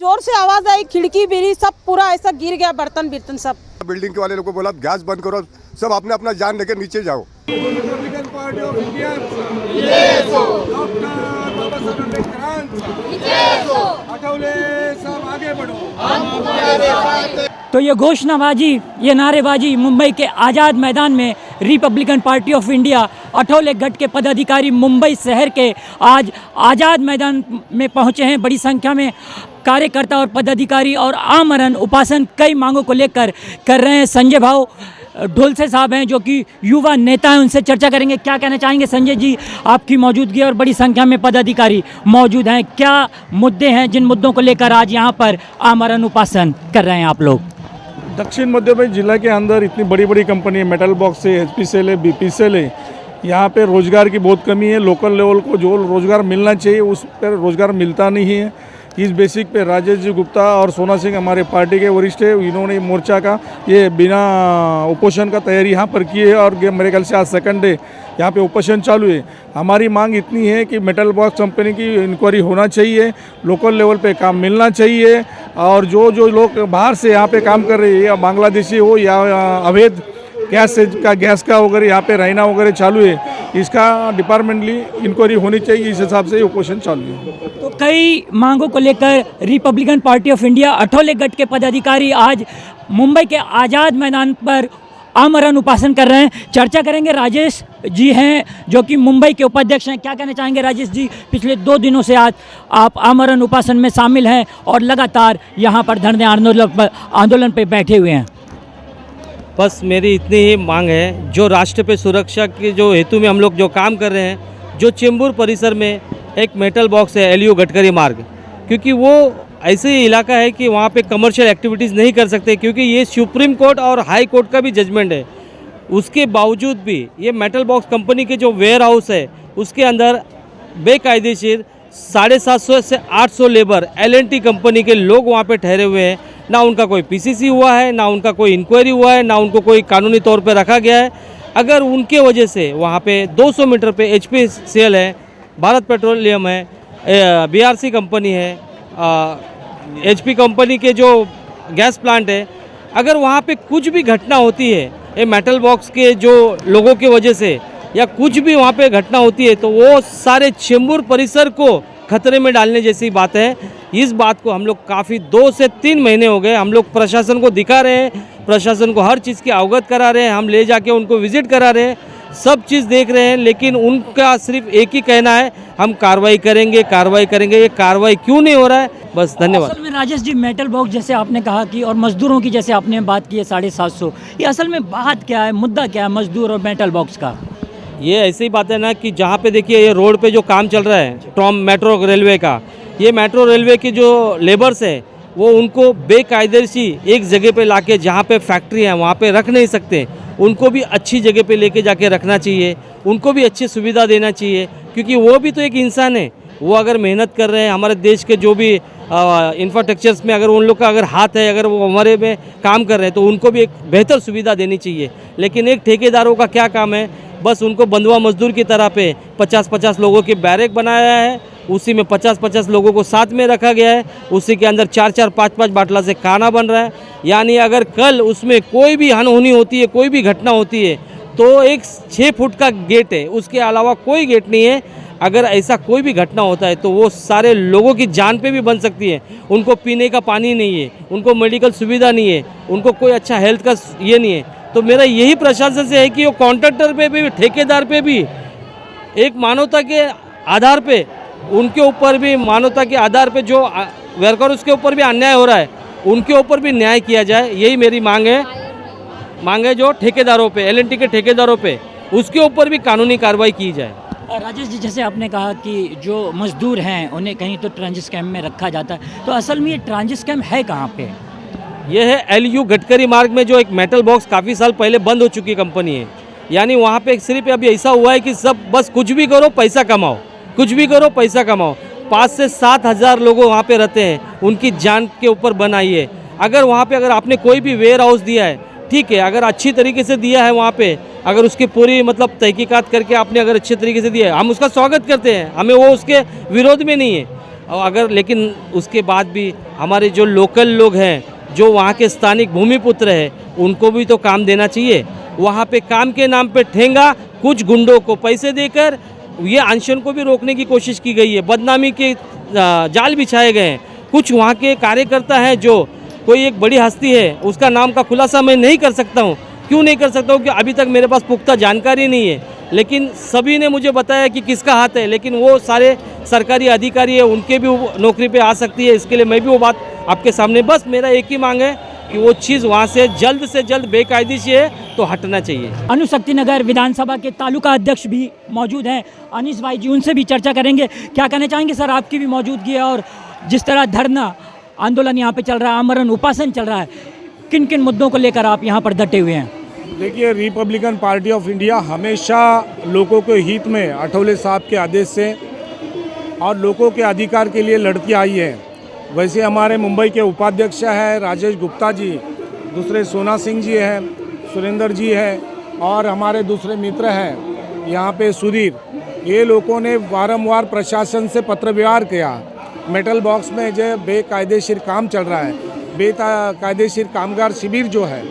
जोर से आवाज आई, खिड़की बिरी सब पूरा ऐसा गिर गया, बर्तन बिर्तन सब। बिल्डिंग के वाले लोगों को बोला गैस बंद करो, सब अपने अपना जान लेकर नीचे जाओ। Republican party of India Athawale सब आगे बढ़ो। तो ये घोषणाबाजी, ये नारेबाजी मुंबई के आज़ाद मैदान में Republican party of India Athaule गढ़ के पदाधिकारी मुंबई शहर के आज आज़ाद मैदान में पहुंचे हैं। बड़ी संख्या में कार्यकर्ता और पदाधिकारी और आमरण उपासन कई मांगों को लेकर कर रहे हैं। संजय भाव ढोलसे साहब हैं जो कि युवा नेता हैं, उनसे चर्चा करेंगे। क्या कहना चाहेंगे संजय जी, आपकी मौजूदगी और बड़ी संख्या में पदाधिकारी मौजूद हैं, क्या मुद्दे हैं जिन मुद्दों को लेकर आज यहाँ पर आमरण उपासन कर रहे हैं आप लोग? दक्षिण मध्य प्रदेश जिला के अंदर इतनी बड़ी बड़ी कंपनी है, मेटल बॉक्स है, HPCL है, BPCL है, यहाँ पे रोज़गार की बहुत कमी है। लोकल लेवल को जो रोज़गार मिलना चाहिए उस पर रोज़गार मिलता नहीं है। इस बेसिक पे राजेश जी गुप्ता और सोना सिंह हमारे पार्टी के वरिष्ठ है, इन्होंने मोर्चा का ये बिना उपोषण का तैयारी यहाँ पर की है और मेरे ख्याल से आज सेकंड डे यहाँ पे उपोषण चालू है। हमारी मांग इतनी है कि मेटल बॉक्स कंपनी की इंक्वायरी होना चाहिए, लोकल लेवल पे काम मिलना चाहिए और जो जो लोग बाहर से यहाँ पे काम कर रहे हैं, या बांग्लादेशी हो या अवैध गैस का वगैरह यहाँ पे रहना वगैरह चालू है, इसका डिपार्टमेंटली इंक्वायरी होनी चाहिए। इस हिसाब से उपोषण चालू है। तो कई मांगों को लेकर Republican party of India Athaule गढ़ के पदाधिकारी आज मुंबई के आज़ाद मैदान पर आमरण उपासन कर रहे हैं। चर्चा करेंगे। राजेश जी हैं जो कि मुंबई के उपाध्यक्ष हैं। क्या कहना चाहेंगे राजेश जी, पिछले 2 दिनों से आज आप आमरण उपासन में शामिल हैं और लगातार यहाँ पर धरने आंदोलन पर बैठे हुए हैं? बस मेरी इतनी ही मांग है, जो राष्ट्र पे सुरक्षा के जो हेतु में हम लोग जो काम कर रहे हैं, जो चेंबूर परिसर में एक मेटल बॉक्स है LU गडकरी मार्ग, क्योंकि वो ऐसे ही इलाका है कि वहाँ पे कमर्शियल एक्टिविटीज़ नहीं कर सकते, क्योंकि ये सुप्रीम कोर्ट और हाई कोर्ट का भी जजमेंट है। उसके बावजूद भी ये मेटल बॉक्स कंपनी के जो वेयर हाउस है उसके अंदर बेकायदेशीर 750 से 800 लेबर L&T कंपनी के लोग वहाँ पे ठहरे हुए हैं। ना उनका कोई PCC हुआ है, ना उनका कोई इंक्वायरी हुआ है, ना उनको कोई कानूनी तौर पे रखा गया है। अगर उनके वजह से वहाँ पे 200 मीटर पे HPCL है, भारत पेट्रोलियम है, BRC कंपनी है, HP कंपनी के जो गैस प्लांट है, अगर वहाँ पे कुछ भी घटना होती है ये मेटल बॉक्स के जो लोगों की वजह से, या कुछ भी वहाँ पे घटना होती है, तो वो सारे चेंबूर परिसर को खतरे में डालने जैसी बात है। इस बात को हम लोग काफ़ी 2 से 3 महीने हो गए हम लोग प्रशासन को दिखा रहे हैं, प्रशासन को हर चीज़ की अवगत करा रहे हैं, हम ले जाके उनको विजिट करा रहे हैं, सब चीज़ देख रहे हैं, लेकिन उनका सिर्फ एक ही कहना है, हम कार्रवाई करेंगे, कार्रवाई करेंगे। ये कार्रवाई क्यों नहीं हो रहा है? बस धन्यवाद। असल में राजेश जी, मेटल बॉक्स जैसे आपने कहा कि और मजदूरों की जैसे आपने बात की है 750, ये असल में बात क्या है, मुद्दा क्या है मजदूर और मेटल बॉक्स का? ये ऐसी बात है ना कि जहाँ पे देखिए ये रोड पे जो काम चल रहा है ट्रॉम मेट्रो रेलवे का, ये मेट्रो रेलवे की जो लेबर्स हैं वो उनको बेकायदेसी एक जगह पे लाके, जहाँ पे फैक्ट्री है वहाँ पे रख नहीं सकते, उनको भी अच्छी जगह पे लेके जाके रखना चाहिए, उनको भी अच्छी सुविधा देना चाहिए, क्योंकि वो भी तो एक इंसान है। वो अगर मेहनत कर रहे हैं, हमारे देश के जो भी इंफ्रास्ट्रक्चर्स में अगर उन लोग का अगर हाथ है, अगर वो हमारे में काम कर रहे हैं, तो उनको भी एक बेहतर सुविधा देनी चाहिए। लेकिन एक ठेकेदारों का क्या काम है, बस उनको बंधुआ मजदूर की तरह पे 50-50 लोगों की बैरक बनाया है, उसी में 50-50 लोगों को साथ में रखा गया है, उसी के अंदर 4-4, 5-5 बाटला से खाना बन रहा है। यानी अगर कल उसमें कोई भी अनहोनी होती है, कोई भी घटना होती है, तो एक 6 फुट का गेट है, उसके अलावा कोई गेट नहीं है। अगर ऐसा कोई भी घटना होता है तो वो सारे लोगों की जान पे भी बन सकती है। उनको पीने का पानी नहीं है, उनको मेडिकल सुविधा नहीं है, उनको कोई अच्छा हेल्थ का ये नहीं है। तो मेरा यही प्रशासन से है कि वो कॉन्ट्रैक्टर पे भी, ठेकेदार पे भी एक मानवता के आधार पे, उनके ऊपर भी मानवता के आधार पे जो वर्कर्स के ऊपर भी अन्याय हो रहा है, उनके ऊपर भी न्याय किया जाए। यही मेरी मांग है जो ठेकेदारों पे, L&T के ठेकेदारों पे, उसके ऊपर भी कानूनी कार्रवाई की जाए। राजेश जी, जैसे आपने कहा कि जो मजदूर हैं उन्हें कहीं तो ट्रांजिट कैंप में रखा जाता है, तो असल में ये ट्रांजिट कैंप है कहाँ पे? ये है LU गडकरी मार्ग में, जो एक मेटल बॉक्स काफ़ी साल पहले बंद हो चुकी कंपनी है। यानी वहाँ पे सिर्फ अभी ऐसा हुआ है कि सब बस कुछ भी करो पैसा कमाओ, कुछ भी करो पैसा कमाओ। 5 से 7 हज़ार लोग वहाँ पे रहते हैं, उनकी जान के ऊपर बनाई है। अगर वहाँ पे अगर आपने कोई भी वेयर हाउस दिया है, ठीक है, अगर अच्छी तरीके से दिया है वहाँ पे, अगर उसकी पूरी मतलब तहकीकात करके आपने अगर अच्छे तरीके से दिया है, हम उसका स्वागत करते हैं, हमें वो उसके विरोध में नहीं है। और अगर लेकिन उसके बाद भी हमारे जो लोकल लोग हैं, जो वहाँ के स्थानिक भूमिपुत्र हैं, उनको भी तो काम देना चाहिए। वहाँ पे काम के नाम पे ठेंगा कुछ गुंडों को पैसे देकर ये अनशन को भी रोकने की कोशिश की गई है, बदनामी के जाल बिछाए गए हैं। कुछ वहाँ के कार्यकर्ता हैं, जो कोई एक बड़ी हस्ती है, उसका नाम का खुलासा मैं नहीं कर सकता हूँ। क्यों नहीं कर सकता हूँ कि अभी तक मेरे पास पुख्ता जानकारी नहीं है, लेकिन सभी ने मुझे बताया कि किसका हाथ है, लेकिन वो सारे सरकारी अधिकारी है, उनके भी नौकरी पे आ सकती है। इसके लिए मैं भी वो बात आपके सामने, बस मेरा एक ही मांग है कि वो चीज़ वहाँ से जल्द बेकायदेशी है तो हटना चाहिए। अनुशक्ति नगर विधानसभा के तालुका अध्यक्ष भी मौजूद हैं, अनीस भाई जी, उनसे भी चर्चा करेंगे। क्या कहना चाहेंगे सर, आपकी भी मौजूदगी है और जिस तरह धरना आंदोलन यहाँ पे चल रहा है, आमरण उपासन चल रहा है, किन किन मुद्दों को लेकर आप यहाँ पर डटे हुए हैं? देखिए, रिपब्लिकन पार्टी ऑफ इंडिया हमेशा लोगों के हित में आठवले साहब के आदेश से और लोगों के अधिकार के लिए लड़ती आई है। वैसे हमारे मुंबई के उपाध्यक्ष हैं राजेश गुप्ता जी, दूसरे सोना सिंह जी हैं, सुरेंद्र जी हैं और हमारे दूसरे मित्र हैं यहाँ पे सुधीर। ये लोगों ने वारंवार प्रशासन से पत्र व्यवहार किया। मेटल बॉक्स में जो बेकायदेशीर काम चल रहा है, बेकायदेशीर कामगार शिविर जो है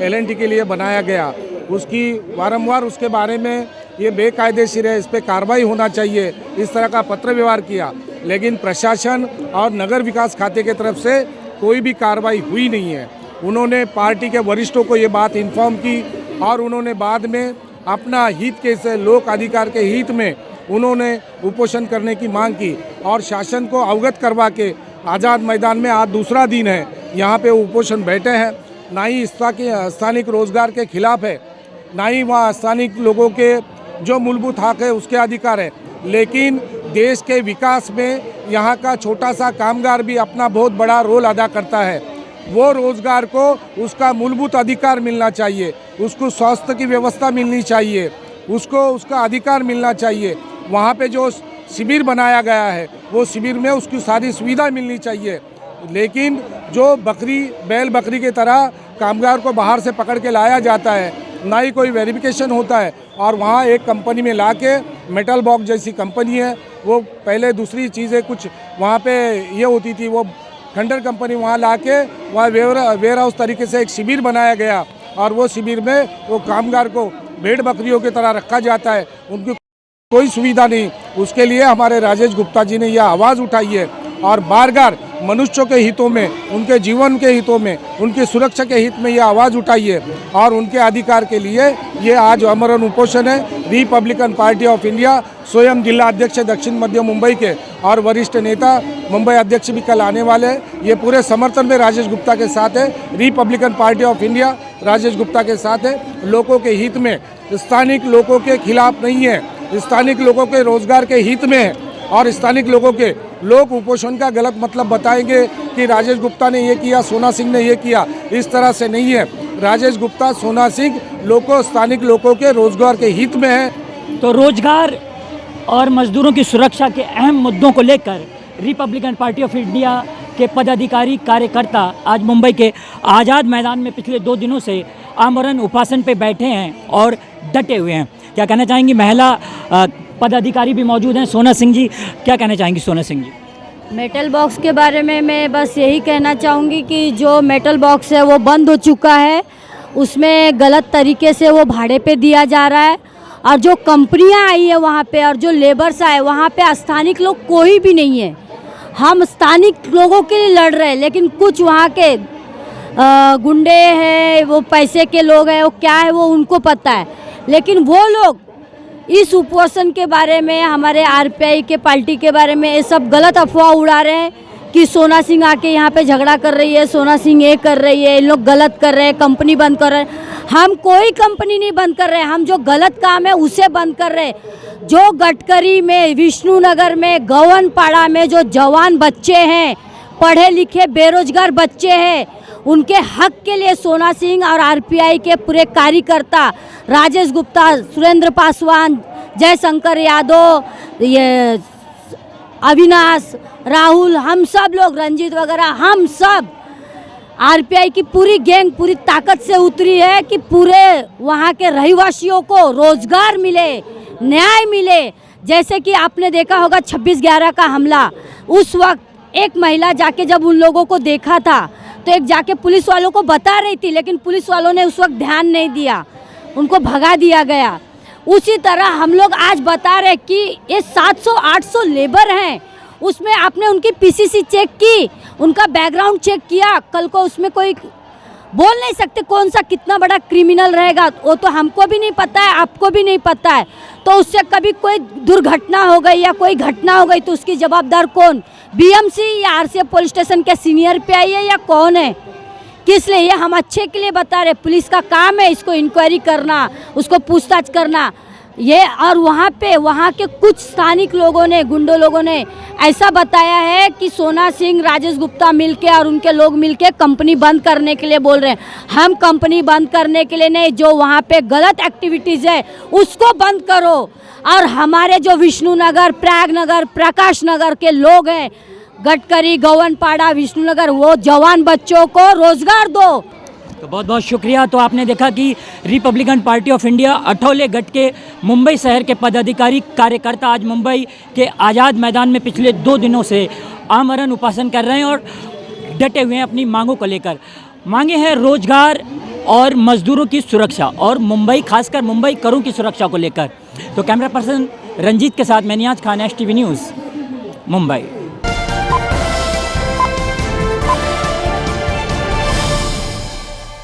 LNT के लिए बनाया गया, उसकी वारंवार उसके बारे में ये बेकायदेशीर है, इस पर कार्रवाई होना चाहिए, इस तरह का पत्र व्यवहार किया। लेकिन प्रशासन और नगर विकास खाते की तरफ से कोई भी कार्रवाई हुई नहीं है। उन्होंने पार्टी के वरिष्ठों को ये बात इन्फॉर्म की और उन्होंने बाद में अपना हित के से लोक अधिकार के हित में उन्होंने उपोषण करने की मांग की और शासन को अवगत करवा के आज़ाद मैदान में आज दूसरा दिन है, यहाँ पे उपोषण बैठे हैं। ना ही स्थानिक रोजगार के खिलाफ है, ना ही वहाँ स्थानिक लोगों के जो मूलभूत हक है उसके अधिकार है, लेकिन देश के विकास में यहाँ का छोटा सा कामगार भी अपना बहुत बड़ा रोल अदा करता है। वो रोजगार को उसका मूलभूत अधिकार मिलना चाहिए, उसको स्वास्थ्य की व्यवस्था मिलनी चाहिए, उसको उसका अधिकार मिलना चाहिए। वहाँ पे जो शिविर बनाया गया है वो शिविर में उसकी सारी सुविधा मिलनी चाहिए। लेकिन जो बैल बकरी की तरह कामगार को बाहर से पकड़ के लाया जाता है, ना ही कोई वेरिफिकेशन होता है और वहाँ एक कंपनी में लाके मेटल बॉक्स जैसी कंपनी है, वो पहले दूसरी चीज़ें कुछ वहाँ पे ये होती थी, वो खंडर कंपनी वहाँ लाके वहाँ वेयर हाउस तरीके से एक शिविर बनाया गया और वो शिविर में वो कामगार को भेड़ बकरियों की तरह रखा जाता है, उनकी कोई सुविधा नहीं। उसके लिए हमारे राजेश गुप्ता जी ने यह आवाज़ उठाई है और बार-बार मनुष्यों के हितों में, उनके जीवन के हितों में, उनकी सुरक्षा के हित में ये आवाज़ उठाई है और उनके अधिकार के लिए ये आज आमरण उपोषण है। रिपब्लिकन पार्टी ऑफ इंडिया स्वयं जिला अध्यक्ष दक्षिण मध्य मुंबई के और वरिष्ठ नेता मुंबई अध्यक्ष भी कल आने वाले हैं। ये पूरे समर्थन में राजेश गुप्ता के साथ है। Republican party of India Rajesh Gupta के साथ है, लोगों के हित में, स्थानिक लोगों के खिलाफ नहीं है, स्थानिक लोगों के रोजगार के हित में है। और स्थानिक लोगों के लोग उपोषण का गलत मतलब बताएंगे कि राजेश गुप्ता ने ये किया, सोना सिंह ने ये किया, इस तरह से नहीं है। राजेश गुप्ता, सोना सिंह स्थानिक लोगों के रोजगार के हित में है। तो रोजगार और मजदूरों की सुरक्षा के अहम मुद्दों को लेकर रिपब्लिकन पार्टी ऑफ इंडिया के पदाधिकारी कार्यकर्ता आज मुंबई के आज़ाद मैदान में पिछले 2 दिनों से आमरण उपासन पे बैठे हैं और डटे हुए हैं। क्या कहना चाहेंगी? महिला पदाधिकारी भी मौजूद हैं, सोना सिंह जी, क्या कहना चाहेंगी सोना सिंह जी? मेटल बॉक्स के बारे में मैं बस यही कहना चाहूँगी कि जो मेटल बॉक्स है वो बंद हो चुका है, उसमें गलत तरीके से वो भाड़े पे दिया जा रहा है और जो कंपनियां आई है वहाँ पे और जो लेबर्स आए वहाँ पे स्थानिक लोग कोई भी नहीं है। हम स्थानिक लोगों के लिए लड़ रहे हैं, लेकिन कुछ वहाँ के गुंडे हैं, वो पैसे के लोग हैं, वो क्या है वो उनको पता है। लेकिन वो लोग इस उपोषण के बारे में, हमारे RPI के पार्टी के बारे में ये सब गलत अफवाह उड़ा रहे हैं कि सोना सिंह आके यहाँ पे झगड़ा कर रही है, सोना सिंह ये कर रही है, इन लोग गलत कर रहे हैं, कंपनी बंद कर रहे हैं। हम कोई कंपनी नहीं बंद कर रहे हैं, हम जो गलत काम है उसे बंद कर रहे हैं। जो गटकरी में, विष्णुनगर में, गवनपाड़ा में जो जवान बच्चे हैं, पढ़े लिखे बेरोजगार बच्चे हैं, उनके हक के लिए सोना सिंह और RPI के पूरे कार्यकर्ता, राजेश गुप्ता, सुरेंद्र पासवान, जयशंकर यादव, ये अविनाश, राहुल, हम सब लोग, रंजीत वगैरह, हम सब RPI की पूरी गैंग पूरी ताकत से उतरी है कि पूरे वहाँ के रहवासियों को रोजगार मिले, न्याय मिले, जैसे कि आपने देखा होगा 26/11 का हमला, उस वक्त एक महिला जाके जब उन लोगों को देखा था तो एक जाके पुलिस वालों को बता रही थी, लेकिन पुलिस वालों ने उस वक्त ध्यान नहीं दिया, उनको भगा दिया गया। उसी तरह हम लोग आज बता रहे कि ये 700-800 लेबर हैं, उसमें आपने उनकी पीसीसी चेक की, उनका बैकग्राउंड चेक किया, कल को उसमें कोई बोल नहीं सकते कौन सा कितना बड़ा क्रिमिनल रहेगा, वो तो हमको भी नहीं पता है, आपको भी नहीं पता है। तो उससे कभी कोई दुर्घटना हो गई या कोई घटना हो गई तो उसकी जवाबदार कौन, बीएमसी या आरसीएफ पुलिस स्टेशन के सीनियर पीआई है या कौन है? किस लिए? ये हम अच्छे के लिए बता रहे, पुलिस का काम है इसको इंक्वायरी करना, उसको पूछताछ करना ये। और वहाँ के कुछ स्थानिक लोगों ने, गुंडों लोगों ने ऐसा बताया है कि सोना सिंह, राजेश गुप्ता मिलके और उनके लोग मिलके कंपनी बंद करने के लिए बोल रहे हैं। हम कंपनी बंद करने के लिए नहीं, जो वहाँ पे गलत एक्टिविटीज़ है उसको बंद करो। और हमारे जो विष्णुनगर, प्रयागनगर, प्रकाश नगर के लोग हैं, गडकरी, गौवनपाड़ा, विष्णुनगर, वो जवान बच्चों को रोजगार दो। तो बहुत बहुत शुक्रिया। तो आपने देखा कि Republican party of India Athaule गढ़ के मुंबई शहर के पदाधिकारी कार्यकर्ता आज मुंबई के आज़ाद मैदान में पिछले 2 दिनों से आमरण उपासन कर रहे हैं और डटे हुए हैं अपनी मांगों को लेकर। मांगे हैं रोजगार और मजदूरों की सुरक्षा और मुंबई, खासकर मुंबई करों की सुरक्षा को लेकर। तो कैमरा पर्सन रंजीत के साथ मैं नियाज खान, STV न्यूज़, मुंबई।